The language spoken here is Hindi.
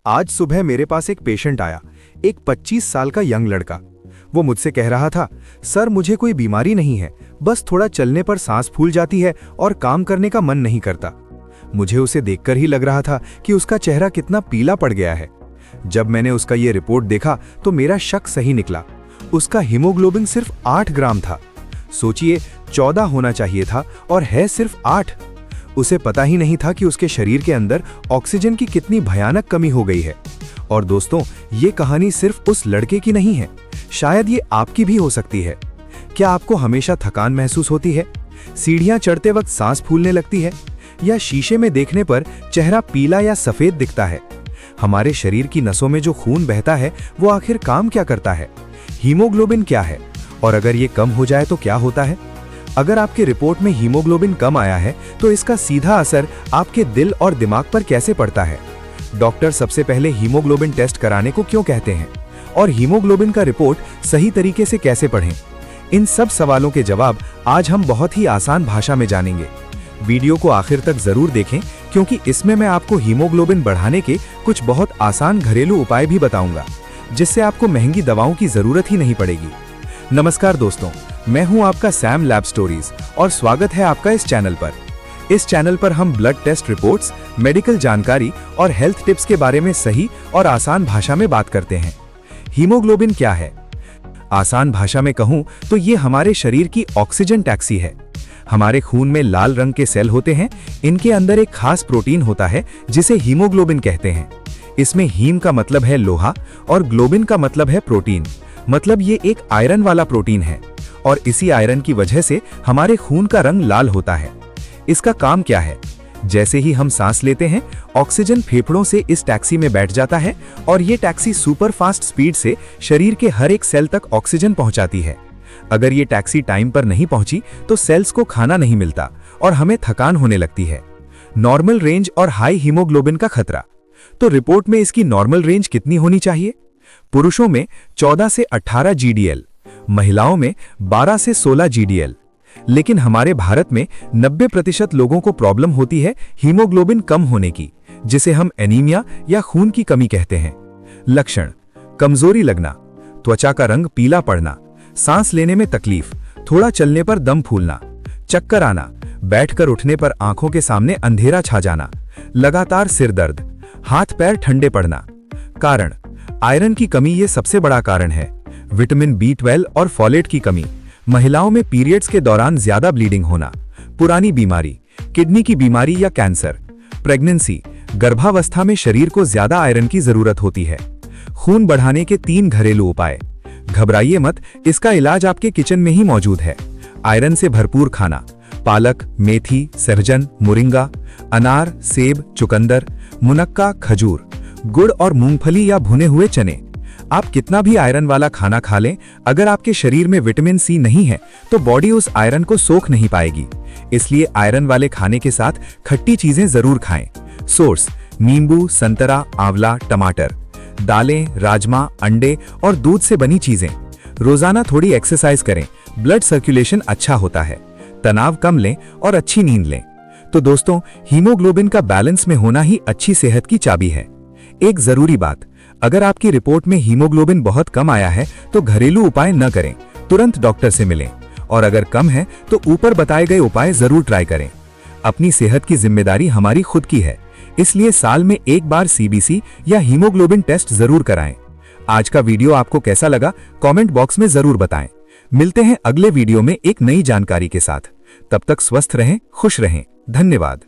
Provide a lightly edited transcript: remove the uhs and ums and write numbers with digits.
आज सुबह मेरे पास एक पेशेंट आया, एक 25 साल का यंग लड़का। वो मुझसे कह रहा था, सर मुझे कोई बीमारी नहीं है, बस थोड़ा चलने पर सांस फूल जाती है और काम करने का मन नहीं करता। मुझे उसे देखकर ही लग रहा था कि उसका चेहरा कितना पीला पड़ गया है। जब मैंने उसका ये रिपोर्ट देखा तो मेरा शक सही निकला। उसका हीमोग्लोबिन सिर्फ 8 ग्राम था। सोचिए, 14 होना चाहिए था और है सिर्फ 8। उसे पता ही नहीं था कि उसके शरीर के अंदर ऑक्सीजन की कितनी भयानक कमी हो गई है। और दोस्तों, ये कहानी सिर्फ उस लड़के की नहीं है, शायद ये आपकी भी हो सकती है। क्या आपको हमेशा थकान महसूस होती है, सीढ़ियां चढ़ते वक्त सांस फूलने लगती है, या शीशे में देखने पर चेहरा पीला या सफेद दिखता है? हमारे शरीर की नसों में जो खून बहता है वो आखिर काम क्या करता है? हीमोग्लोबिन क्या है, और अगर ये कम हो जाए तो क्या होता है? अगर आपके रिपोर्ट में हीमोग्लोबिन कम आया है तो इसका सीधा असर आपके दिल और दिमाग पर कैसे पड़ता है? डॉक्टर सबसे पहले हीमोग्लोबिन टेस्ट कराने को क्यों कहते हैं, और हीमोग्लोबिन का रिपोर्ट सही तरीके से कैसे पढ़ें? इन सब सवालों के जवाब आज हम बहुत ही आसान भाषा में जानेंगे। वीडियो को आखिर तक जरूर देखें, क्योंकि इसमें मैं आपको हीमोग्लोबिन बढ़ाने के कुछ बहुत आसान घरेलू उपाय भी बताऊंगा, जिससे आपको महंगी दवाओं की जरूरत ही नहीं पड़ेगी। नमस्कार दोस्तों, मैं हूं आपका सैम लैब स्टोरीज और स्वागत है आपका इस चैनल पर। इस चैनल पर हम ब्लड टेस्ट रिपोर्ट्स, मेडिकल जानकारी और हेल्थ टिप्स के बारे में सही और आसान भाषा में बात करते हैं। हीमोग्लोबिन क्या है? आसान भाषा में कहूं तो ये हमारे शरीर की ऑक्सीजन टैक्सी है। हमारे खून में लाल रंग के सेल होते हैं, इनके अंदर एक खास प्रोटीन होता है जिसे हीमोग्लोबिन कहते हैं। इसमें हीम का मतलब है लोहा और ग्लोबिन का मतलब है प्रोटीन, मतलब ये एक आयरन वाला प्रोटीन है, और इसी आयरन की वजह से हमारे खून का रंग लाल होता है। इसका काम क्या है? जैसे ही हम सांस लेते हैं, ऑक्सीजन फेफड़ों से इस टैक्सी में बैठ जाता है और ये टैक्सी सुपर फास्ट स्पीड से शरीर के हर एक सेल तक ऑक्सीजन पहुंचाती है। अगर ये टैक्सी टाइम पर नहीं पहुंची तो सेल्स को खाना नहीं मिलता और हमें थकान होने लगती है। नॉर्मल रेंज और हाई हीमोग्लोबिन का खतरा। तो रिपोर्ट में इसकी नॉर्मल रेंज कितनी होनी चाहिए? पुरुषों में 14 से 18 GDL, महिलाओं में 12 से 16 GDL। लेकिन हमारे भारत में 90% लोगों को प्रॉब्लम होती है हीमोग्लोबिन कम होने की, जिसे हम एनीमिया या खून की कमी कहते हैं। लक्षण: कमजोरी लगना, त्वचा का रंग पीला पड़ना, सांस लेने में तकलीफ, थोड़ा चलने पर दम फूलना, चक्कर आना, बैठकर उठने पर आंखों के सामने अंधेरा छा जाना, लगातार सिर दर्द, हाथ पैर ठंडे पड़ना। कारण: आयरन की कमी ये सबसे बड़ा कारण है। विटामिन B12 और फॉलेट की कमी, महिलाओं में पीरियड्स के दौरान ज्यादा ब्लीडिंग होना, पुरानी बीमारी, किडनी की बीमारी या कैंसर, प्रेगनेंसी, गर्भावस्था में शरीर को ज्यादा आयरन की जरूरत होती है। खून बढ़ाने के 3 घरेलू उपाय। घबराइए मत, इसका इलाज आपके किचन में ही मौजूद है। आयरन से भरपूर खाना: पालक, मेथी, सहजन, मोरिंगा, अनार, सेब, चुकंदर, मुनक्का, खजूर, गुड़ और मूंगफली या भुने हुए चने। आप कितना भी आयरन वाला खाना खा लें, अगर आपके शरीर में विटामिन C नहीं है तो बॉडी उस आयरन को सोख नहीं पाएगी। इसलिए आयरन वाले खाने के साथ खट्टी चीजें जरूर खाएं। सोर्स: नींबू, संतरा, आंवला, टमाटर। दालें, राजमा, अंडे और दूध से बनी चीजें। रोजाना थोड़ी एक्सरसाइज करें, ब्लड सर्कुलेशन अच्छा होता है। तनाव कम लें और अच्छी नींद लें। तो दोस्तों, हीमोग्लोबिन का बैलेंस में होना ही अच्छी सेहत की चाबी है। एक जरूरी बात, अगर आपकी रिपोर्ट में हीमोग्लोबिन बहुत कम आया है तो घरेलू उपाय न करें, तुरंत डॉक्टर से मिलें। और अगर कम है तो ऊपर बताए गए उपाय जरूर ट्राई करें। अपनी सेहत की जिम्मेदारी हमारी खुद की है, इसलिए साल में एक बार CBC या हीमोग्लोबिन टेस्ट जरूर कराएं। आज का वीडियो आपको कैसा लगा, कमेंट बॉक्स में जरूर बताएं। मिलते हैं अगले वीडियो में एक नई जानकारी के साथ। तब तक स्वस्थ रहें, खुश रहें। धन्यवाद।